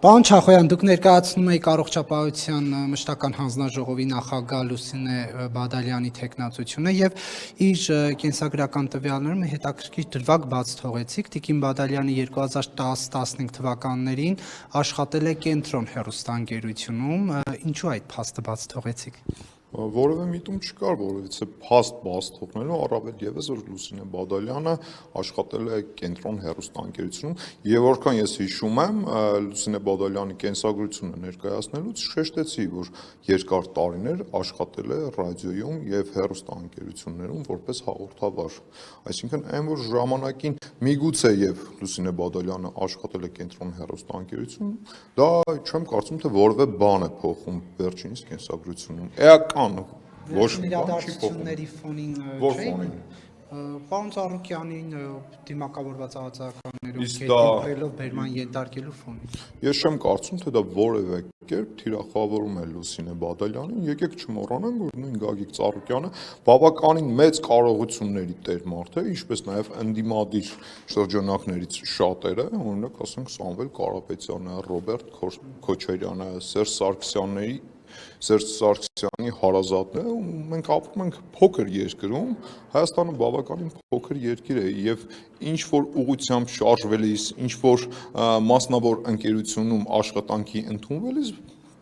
Պարոն Չախոյան, դուք ներկայացնում եք առողջապահության մշտական հանձնաժողովի նախագահ Լուսինե Բադալյանի թեկնածությունը եւ իր կենսագրական տվյալներում հետաքրքիր դրվագ բաց թողեցիք։ Տիկին Բադալյանը 2010-15 թվականներին աշխատել է Կենտրոն հեռուստաընկերությունում։ Ինչու այդ փաստը բաց թողեցիք։ Որևէ միտում չկար, որովհետեւ փաստ բաց թողնելու առավել եւս որ Լուսինե Բադալյանը աշխատել է Կենտրոն հեռուստաընկերությունում եւ որքան ես հիշում եմ Լուսինե Բադալյանի կենսագրությունը ներկայացնելուց շեշտեցի, որ երկար տարիներ աշխատել է ռադիոյում եւ հեռուստաընկերություններում որպես հաղորդավար, այսինքն այն որ ժամանակին միգուցե եւ Լուսինե Բադալյանը աշխատել է Կենտրոն հեռուստաընկերությունում, դա չեմ կարծում թե որևէ բան է փոխում վերջինիս կենսագրությունում։ Էական ոչ մի բան չի փոխում։ Որ ֆոնին։ Պարոն Ծառուկյանին դիմակավորված արձագանքներով կերպելով բերման ենթարկելու ֆոնին։ Ես չեմ կարծում, թե դա որևէ կերպ թիրախավորում է Լուսինե Բադալյանին։ Եկեք չմոռանանք, որ նույն Գագիկ Ծառուկյանը բավականին մեծ կարողությունների տեր մարդ է, ինչպես նաև ընդդիմադիր շրջանակներից շատերը, օրինակ ասենք Սամվել Կարապետյանը, Ռոբերտ Քոչարյանը, Սերժ Սարգսյանի հարազատն է, ու մենք ապրում ենք փոքր երկրում, Հայաստանը բավականին փոքր երկիր է եւ ինչ որ ուղղությամբ շարժվելիս, ինչ որ մասնավոր ընկերությունում աշխատանքի ընդունվելիս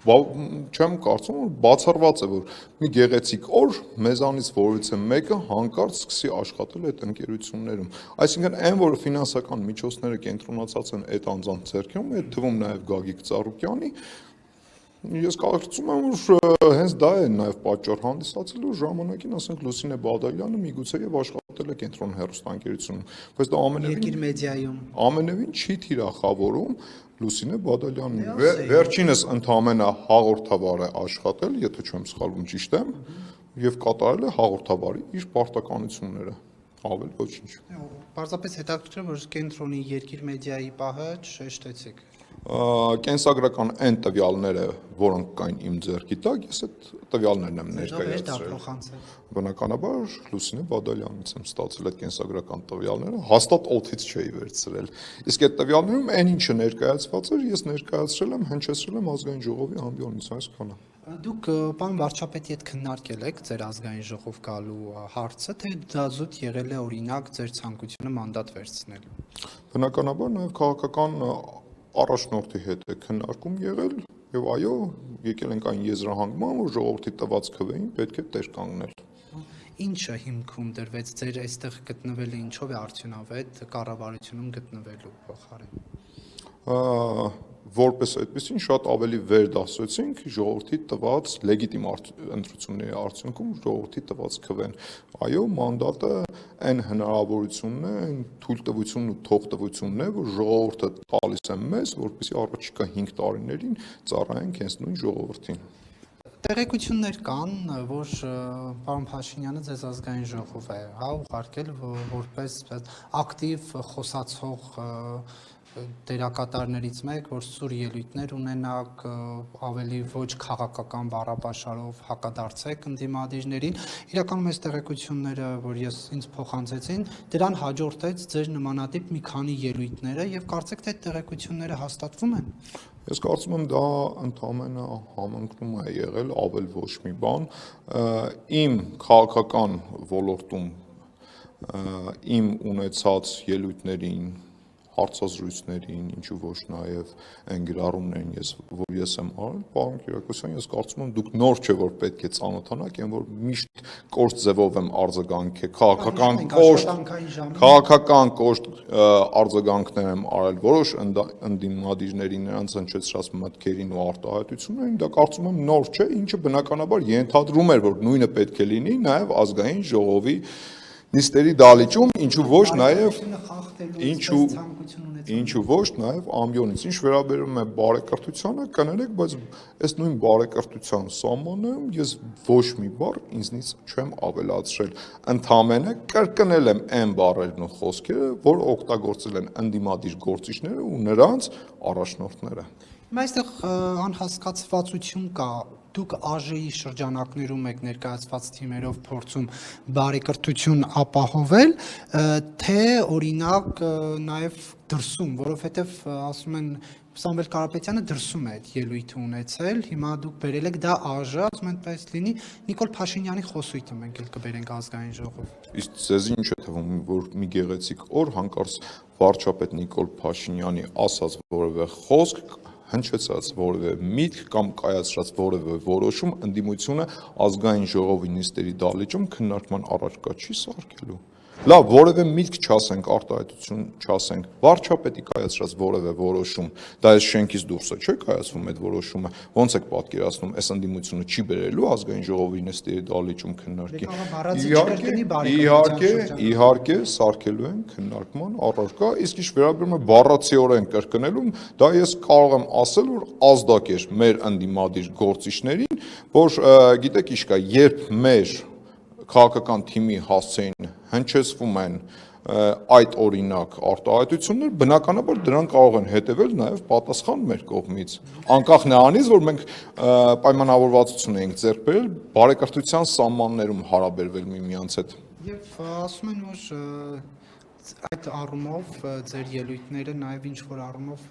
չեմ կարծում որ բացառված է որ մի գեղեցիկ օր մեզանից որևիցե մեկը հանկարծ սկսի աշխատել այդ ընկերություններում, այսինքն այն որ ֆինանսական միջոցները կենտրոնացած են այդ անձանց ձեռքում, այդ թվում նաև Գագիկ Ծառուկյանի Ես կարծում եմ, որ հենց դա է նաև պատճառ հանդիսացել, որ ժամանակին, ասենք, Լուսինե Բադալյանը միգուցե եւ աշխատել է Կենտրոն հեռուստաընկերությունում, բայց դա ամենևին չի թիրախավորում Լուսինե Բադալյանին։ Վերջինս ընդամենը հաղորդավար է աշխատել, եթե չեմ սխալվում, ճիշտ եմ, եւ կատարել է հաղորդավարի իր պարտականությունները, ավել ոչինչ։ Պարզապես հետաքրքիր որ Կենտրոնի երկիր մեդիայի պահը շեշտեցիք։ Կենսագրական այն տվյալները, որոնք կային իմ ձեռքի տակ, ես այդ տվյալներն եմ ներկայացրել։ Բնականաբար Լուսինե Բադալյանից եմ ստացել այդ կենսագրական տվյալները, հաստատ օդից չէի վերցրել։ Իսկ այդ տվյալներում այն ինչը ներկայացված էր, ես ներկայացրել եմ, հնչեցրել եմ ազգային ժողովի ամբիոնից, այսքանը։ Դուք պարոն վարչապետի հետ քննարկել եք ձեր ազգային ժողով գալու հարցը, թե դա զուտ եղել է օրինակ ձեր ցանկությունը մանդատ վերցնելու։ Բնականաբար նաև քաղաքական առաջնորդի հետ է քննարկում եղել եւ այո, եկել ենք այն եզրահանգման, որ ժողովրդի տված քվեին պետք է տեր կանգնել։ Ինչը հիմքում դրվեց ձեր այստեղ գտնվելը ինչով է արդյունավետ կառավարությունում գտնվելու փոխարեն։ Որպես այդպեսին շատ ավելի վեր դասեցինք ժողովրդի տված լեգիտիմ ընտրությունների արդյունքում ժողովրդի տված քվեն։ Այո, մանդատը այն հնարավորությունն է, այն թույլտվությունն ու թողտվությունն է, որ ժողովուրդը տալիս է մեզ, որպեսզի առաջիկա 5 տարիներին ծառայենք հենց նույն ժողովրդին։ Տեղեկություններ կան, որ պարոն Փաշինյանը ձեզ ազգային ժողով է, ուղարկել որպես ակտիվ խոսացող դերակատարներից մեկ, որ սուր ելույթներ ունենաք, ավելի ոչ քաղաքական բառապաշարով հակադարձեք ընդդիմադիրներին, իրականում այս տեղեկությունները, որ ինձ փոխանցեցին, դրան հաջորդեց ձեր նմանատիպ մի քանի ելույթները եւ կարծեք թե այդ տեղեկությունները հաստատվում են։ Ես կարծում եմ դա ընդամենը համընկնում է եղել, ավել ոչ մի բան, իմ քաղաքական ոլորտում իմ ունեցած ելույթներին հարցազրույցներին, ինչու ոչ նաև այն գրառումներին, որ ես եմ արել, պարոն Կիրակոսյան, ես կարծում եմ դուք նոր չէ որ պետք է ծանոթանաք, այն որ միշտ կոշտ ձևով եմ արձագանքել, քաղաքական կոշտ արձագանքներ եմ արել որոշ ընդդիմադիրների նրանց հնչեցրած մտքերին ու արտահայտություններին, դա կարծում եմ նոր չէ, ինչը բնականաբար ենթադրում էր, որ նույնը պետք է լինի նաև ազգային ժողովի նիստերի դալիճում, ինչու ոչ նաև ամբիոնից, ինչ վերաբերում է բարեկրթությանը, կներեք, բայց այս նույն բարեկրթության սահմաններում ես ոչ մի բառ ինձնից չեմ ավելացրել, ընդամենը կրկնել եմ այն բառերն ու խոսքերը, որ օգտագործել են ընդդիմադիր գործիչները ու նրանց առաջնորդները։ Այստեղ անհասկացվածություն կա, դուք ԱԺ-ի շրջանակներում եք ներկայացված թիմերով փորձում բարեկրթություն ապահովել, թե օրինակ նաև դրսում, որովհետև ասում են Սամվել Կարապետյանը դրսում է այդ ելույթը ունեցել, հիմա դուք բերել եք դա ԱԺ, ասում են պես լինի Նիկոլ Փաշինյանի խոսույթը մենք էլ կբերենք ազգային ժողով։ Իսկ ձեզ ինչ է թվում, որ մի գեղեցիկ օր հանկարծ վարչապետ Նիկոլ Փաշինյանի ասած որևէ խոսք, հնչեցած որևէ միտք կամ կայացրած որևէ որոշում ընդդիմությունը ազգային ժողովի նիստերի դահլիճում քննարկման առարկա չի սարքելու։ Լավ, որևէ միտք չասենք, արտահայտություն չասենք, վարչապետի կայացրած որևէ որոշում, դա այս շենքից դուրս է, չէ՞ կայացվում այդ որոշումը, ոնց եք պատկերացնում, այս ընդդիմությունը չի բերելու ազգային ժողովի նիստերի դահլիճում քննարկի։ Իհարկե, սարքելու են քննարկման առարկա, իսկ ինչ վերաբերում է բառացիորեն կրկնելու, դա ես կարող եմ ասել, որ ազդակ էր մեր ընդդիմադիր գործիչներին, որ գիտեք ինչ կա, երբ մեր քաղաքական թիմի հասցեին հնչեցվում են այդ օրինակ արտահայտություններ, բնականաբար դրան կարող են հետևել նաև պատասխան մեր կողմից։ Անկախ նրանից, որ մենք պայմանավորվածություն ենք ձեռք բերել բարեկրթության սահմաններում հարաբերվել միմյանց հետ։ Եվ ասում են, որ այդ առումով ձեր ելույթները նաև ինչ որ առումով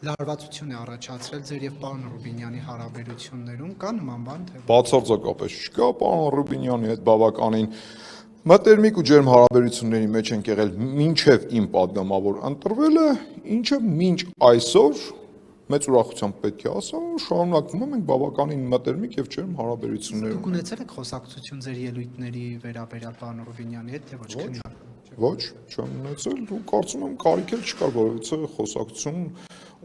լարվածություն է առաջացրել ձեր եւ պարոն Ռուբինյանի հարաբերություններում, կա նման բան թե բացարձակապես չկա, պարոն Ռուբինյանի հետ բավականին մտերմիկ ու ջերմ հարաբերությունների մեջ ենք եղել մինչև իմ падգամավոր ընտրվելը, ինչը մինչ այսօր մեծ ուրախությամբ պետք է ասեմ, շարունակվում ենք բավականին մտերմիկ եւ ջերմ հարաբերություններ։ Դուք ունեցել եք խոսակցություն ձեր ելույթների վերաբերյալ պարոն Ռուբինյանի հետ, թե ոչ քննարկում։ Ոչ, չեմ ունեցել ու կարծում եմ կարիք էլ չկար որևէ խոսակցություն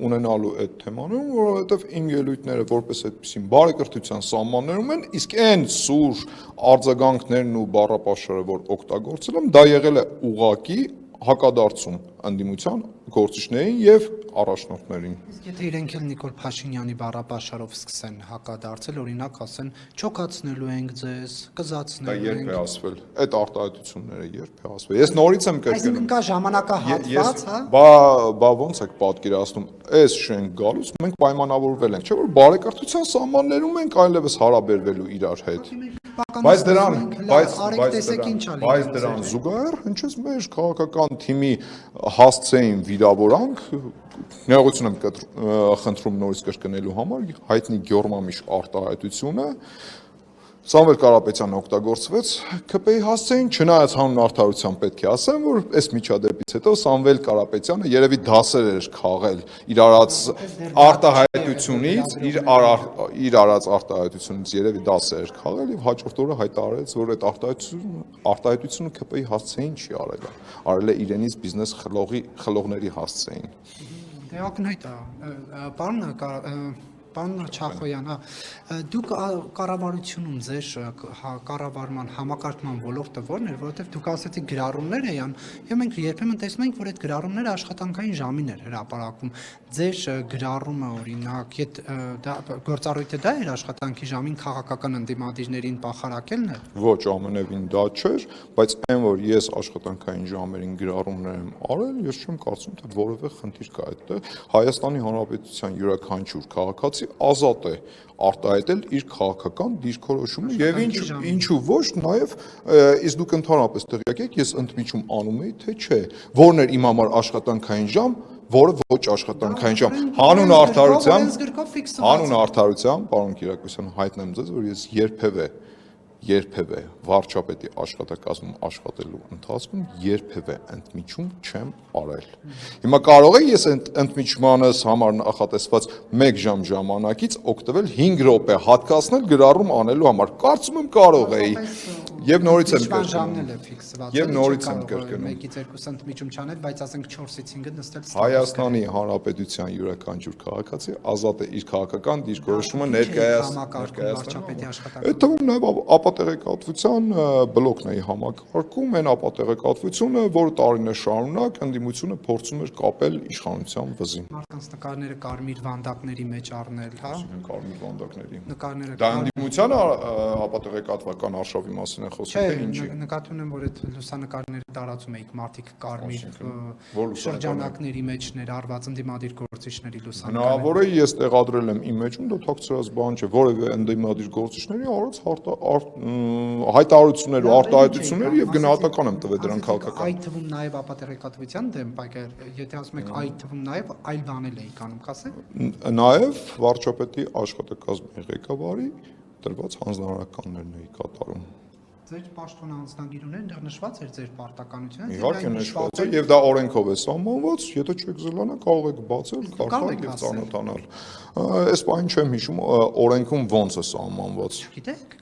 ունենալու այդ թեմաներում, որովհետև իմ ելույթները որպես այդպեսին բարեկրթության սահմաններում են, իսկ այն սուր արձագանքներն ու բառապաշարը, որ օգտագործել եմ, դա եղել է ուղղակի հակադարձում ընդդիմության գործիչներին եւ առաջնորդներին։ Իսկ եթե իրենք էլ Նիկոլ Փաշինյանի բառապաշարով սկսեն հակադարձել, օրինակ ասեն, չոքացնելու ենք ձեզ, կզացնելու ենք։ Դա երբ է ասվել։ Այդ արտահայտությունները երբ է ասվել։ Ես նորից եմ կրկնում։ Այսինքն կա ժամանակահատված, հա։ Բա ոնց եք պատկերացնում, այս շենք գալուց մենք պայմանավորվել ենք, չէ՞ որ բարեկրթության սահմաններում ենք այլևս հարաբերվելու իրար հետ։ Բայց դրան զուգահեռ հնչեց մեր քաղաքական թիմի հասցեին վիրավորանք, ներողություն եմ խնդրում նորից կրկնելու համար, հայտնի Գյորմամիշ արտահայտությունը Սամվել Կարապետյանը օգտագործվեց ԿՊ-ի հասցեին, չնայած հանուն արդարության պետք է ասեմ, որ այս միջադեպից հետո Սամվել Կարապետյանը երևի դասեր էր քաղել իր արած արտահայտությունից, իր արած արտահայտությունից երևի դասեր էր քաղել եւ հաջորդ օրը հայտարարեց, որ այդ արտահայտությունը ԿՊ-ի հասցեին չի արել, արել է իրենից բիզնես խլողների հասցեին։ Դե ակնհայտ է, Պարոն Չախոյան, դուք կառավարությունում ձեր կառավարման համակարգման ոլորտը ո՞րն էր, որովհետև դուք ասացիք գրառումներ էին, եւ մենք երբեմն տեսնում ենք, որ այդ գրառումները աշխատանքային ժամին էր հրապարակվում։ Ձեր գրառումը օրինակ, դա գործառույթը դա էր աշխատանքի ժամին քաղաքական ընդդիմադիրներին պախարակելն է։ Ոչ, ամենևին դա չէր, բայց այն որ ես աշխատանքային ժամերին գրառումներ եմ արել, ես չեմ կարծում, թե որևէ խնդիր կա այդտեղ։ Հայաստանի Հանրապետության յուրաքանչյուր քաղաքացի ազատ է արտահայտել իր քաղաքական դիրքորոշումը եւ ինչու ոչ նաեւ իսկ դուք ընդհանրապես տեղյակ եք ես ընդմիջում անում եի թե չէ որն էր իմ համար աշխատանքային ժամ որը ոչ աշխատանքային ժամ հանուն արդարության պարոն Կիրակոսյան հայտնեմ ձեզ որ ես երբևէ վարչապետի աշխատակազմում աշխատելու ընթացքում երբևէ ընդմիջում չեմ արել։ Հիմա կարող եմ ես ընդմիջմանս համար նախատեսված 1 ժամ ժամանակից օգտվել 5 րոպե հատկացնել գրառում անելու համար։ Կարծում եմ կարող էի։ Եվ նորից եմ կրկնում։ 1-ից 2 ընդմիջում չանել, բայց ասենք 4-ից 5-ը նստել։ Հայաստանի Հանրապետության յուրաքանչյուր քաղաքացի ազատ է իր քաղաքական դիրքորոշումը ներկայացնել։ Այդ թվում նաև ապատեղեկատվության բլոկն էի համակարգում, այն ապատեղեկատվությունը, որը տարիներ շարունակ ընդդիմությունը փորձում էր կապել իշխանության վզին։ Մարդկանց նկարները կարմիր վանդակների մեջ առնել, հա։ Կարմիր վանդակների։ Նկարները դա ընդդիմության ապատեղեկատվական արշավի մասին է խոսում, թե ինչի։ Նկատի ունեմ, որ այդ լուսանկարները տարածում էիք մարդիկ կարմիր Որ լուսանկարները շրջանակների մեջ ներառված ընդդիմադիր գործիչների լուսանկարները։ Հնարավոր է ես տեղադրել եմ իմեջում, դա թաքցրած բան չէ, որևէ ընդդիմադիր գործիչների արած հայտարարություններ ու արտահայտություններ եւ գնահատական եմ տվել դրան քաղաքական։ Այդ թվում նաեւ ապատեղեկատվության դեմ պայքար, եթե ասում եք այդ թվում նաեւ այլ բաներ էիք անում, կասեք։ Նաեւ վարչապետի աշխատակազմի ղեկավարի տրված հանձնարարականներն էի կատարում։ Ձեր պաշտոն անձնագիրուներ դեռ նշված էր ձեր պարտականությունը։ Իհարկե նշված է եւ դա օրենքով է սահմանված, եթե չեք զլանա կարող եք բացել, կարդալ եւ ծանոթանալ։ Այս բանը չեմ հիշում օրենքում ոնց է սահմանված։ Գիտեք,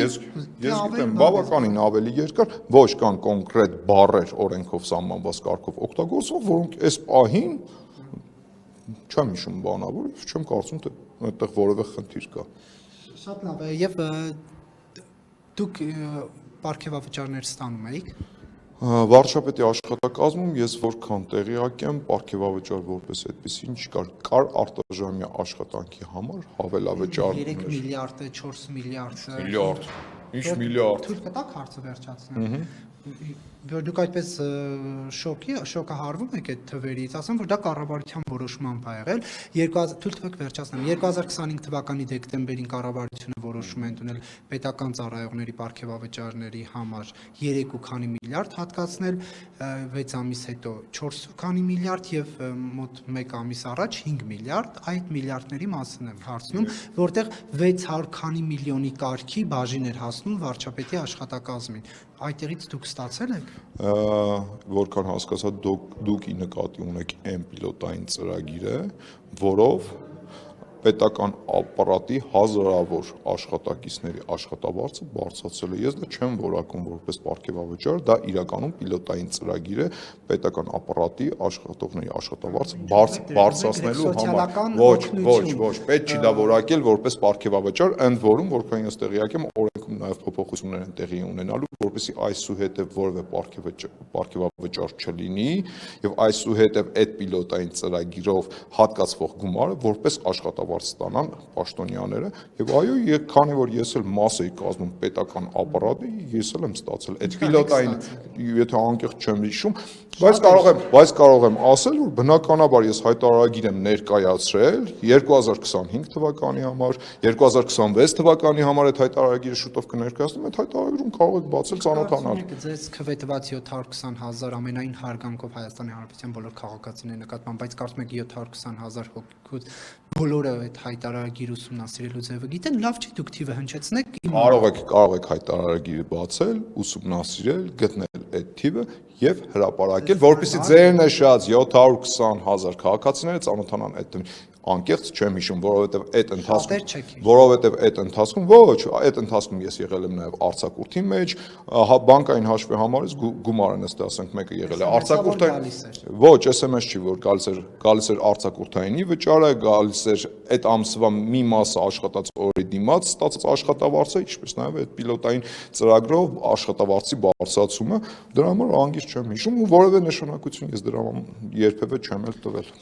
Ես գիտեմ բավականին ավելի երկար, ոչ կան կոնկրետ բառեր օրենքով սահմանված կարգով օգտագործող, որոնք այս պահին չեմ հիշում բանավոր, չեմ կարծում թե այդտեղ որևէ խնդիր կա։ Շատ լավ է եւ դուք պարգևավճարներ ստանում եք։ Վարչապետի աշխատակազմում ես որքան տեղյակ եմ, պարգևավճար որպես այդպեսին չկար։ Կար արտաժամյա աշխատանքի համար հավելավճարներ։ 3 միլիարդ է, 4 միլիարդ է։ Միլիարդ։ Ինչ միլիարդ։ Թույլ կտաք հարցը վերջացնել։ Որ դուք այդպես շոկը հարվում եք այդ թվերից, ասեմ որ դա կառավարության որոշմամբ ա եղել, թույլ տվեք վերջացնեմ, 2025 թվականի դեկտեմբերին կառավարությունը որոշում է ընդունել պետական ծառայողների պարգևավճարների համար 3 ու քանի միլիարդ հատկացնել, 6 ամիս հետո 4 ու քանի միլիարդ եւ մոտ 1 ամիս առաջ 5 միլիարդ, այդ միլիարդների մասին եմ հարցնում, որտեղ 600 քանի միլիոնի կարգի բաժին էր հասնում վարչապետի աշխատակազմին։ Այդտեղից դուք ստացել եք։ Որքան հասկացա դուք ի նկատի ունեք այն պիլոտային ծրագիրը, որով պետական ապարատի հազարավոր աշխատակիցների աշխատավարձը բարձրացել է։ Ես դա չեմ որակում որպես պարգևավճար, դա իրականում պիլոտային ծրագիր է պետական ապարատի աշխատողների աշխատավարձը բարձրացնելու համար։ Ոչ, պետք չի դա որակել որպես պարգևավճար, ընդ որում, որքան ես տեղյակ եմ, օրենքում նաև փոփոխություններ են տեղի ունենալու, որպեսզի այսուհետև որևէ պարգևավճար չլինի եւ այսուհետև այդ պիլոտային ծրագիրով հատկացվող գումարը որպես աշխատավարձ ստանան պաշտոնյաները եւ այո, քանի որ ես էլ մաս էի կազմում պետական ապարատի, ես էլ եմ ստացել այդ պիլոտային, եթե անկեղծ չեմ հիշում, բայց կարող եմ ասել, որ բնականաբար ես հայտարարագիր եմ ներկայացրել 2025 թվականի համար, 2026 թվականի համար այդ հայտարարագիրը շուտով կներկայացնեմ, այդ հայտարարագրում կարող եք բացել ծանոթանալ։ Ձեզ քվեթված 720,000 ամենայն հարգանքով Հայաստանի Հանրապետության բոլոր քաղաքացիների նկատմամբ, բայց կարծում եք 720,000 հոգուց բոլորը այդ հայտարարագիր ուսումնասիրելու ձևը գիտեն, լավ չի դուք թիվը հնչեցնեք։ Կարող եք հայտարարագիրը բացել, ուսումնասիրել, գտնել այդ թիվը եւ հրապարակել, որպեսզի ձեր նշած 720,000 քաղաքացիները ծանոթանան այդ անկեղծ չեմ հիշում, որովհետև այդ ընթացքում այդ ընթացքում ես եղել եմ նաև արձակուրդի մեջ, բանկային հաշվի համարից գումարը նստի, ասենք մեկը եղել է արձակուրդային, ոչ, SMS չի, որ գալիս էր արձակուրդայինի վճարը, գալիս էր այդ ամսվա մի մասը աշխատած օրի դիմաց ստացած աշխատավարձը, ինչպես նաև այդ պիլոտային ծրագրով աշխատավարձի բարձրացումը, դրա համար անգիր չեմ հիշում ու որևէ նշանակություն ես դրա երբևէ չեմ էլ տվել։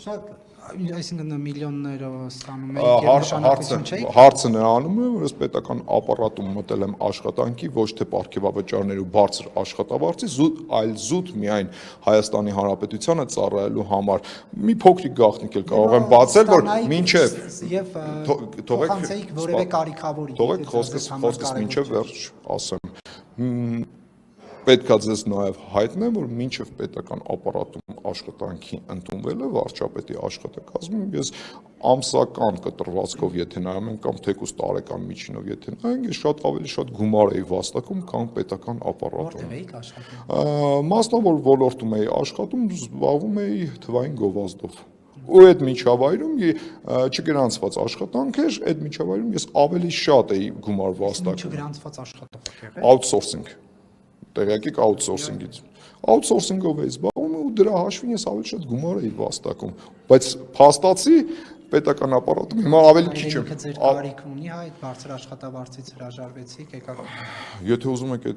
Այսինքն միլիոններով ստանում եք եւ նշանակություն չէ։ Հարցը նրանում է, որ ես պետական ապարատում մտել եմ աշխատանքի, ոչ թե պարգևավճարներ ու բարձր աշխատավարձի, այլ զուտ միայն Հայաստանի Հանրապետությանը ծառայելու համար։ Մի փոքրիկ գաղտնիք էլ կարող եմ բացել, որ մինչև թողեք որևէ կարիքավորի։ Թողեք խոսքս մինչև վերջ ասեմ։ Պետք է ձեզ նաև հայտնեմ, որ մինչև պետական ապարատում աշխատանքի ընդունվելը վարչապետի աշխատակազմում ես ամսական կտրվածքով եթե նայում եմ կամ թեկուզ տարեկան միջինով եթե նայենք, ես շատ ավելի շատ գումար էի վաստակում, քան պետական ապարատում։ Որտե՞ղ էիք աշխատում։ Մասնավոր ոլորտում էի աշխատում, զբաղվում էի թվային գովազդով։ Ու այդ միջավայրում չգրանցված աշխատանք էր, այդ միջավայրում ես ավելի շատ էի գումար վաստակում։ Չգրանցված աշխատող եղել։ Outsourcing տեղյակ եք outsourcing-ից։ Outsourcing-ով էի զբաղվում ու դրա հաշվին ես ավելի շատ գումար էի վաստակում, բայց փաստացի պետական ապարատում հիմա ավելի քիչ Ինքը ձեր կարիք ունի, հա, այդ բարձր աշխատավարձից հրաժարվեցիք, եկաք։ Եթե ուզում եք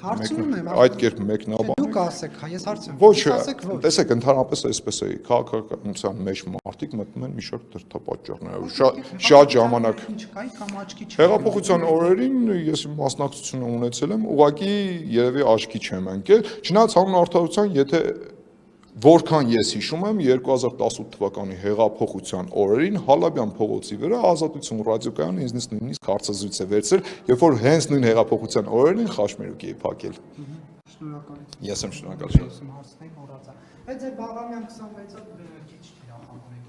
Հարցնում եմ, այդ կերպ մեկնաբանել, դուք ասեք, հա, ես հարցնում եմ։ ոչ, Ասեք ոչ։ տեսեք, ընդհանրապես այսպես է, քաղաքականության մեջ մարդիկ մտնում են մի շարք դրդապատճառներով, շատ ժամանակ։ Ինչ կայի կամ աչքի չի։ Հեղափոխության օրերին ես մասնակցություն ունեցել եմ, ուղղակի երևի աչքի չեմ ընկել, չնայած հանուն արդարության, եթե որքան ես հիշում եմ 2018 թվականի հեղափոխության օրերին Հալաբյան փողոցի վրա Ազատություն ռադիոկայանը ինձնից նույնիսկ հարցազրույց է վերցրել, երբ որ հենց նույն հեղափոխության օրերին խաչմերուկ էի փակել։ Շնորհակալ եմ։ Ես եմ շնորհակալ։ Հարցնեի մոռացա։ Բայց ձեր Բաղրամյան 26-ը քիչ թիրախավորեք։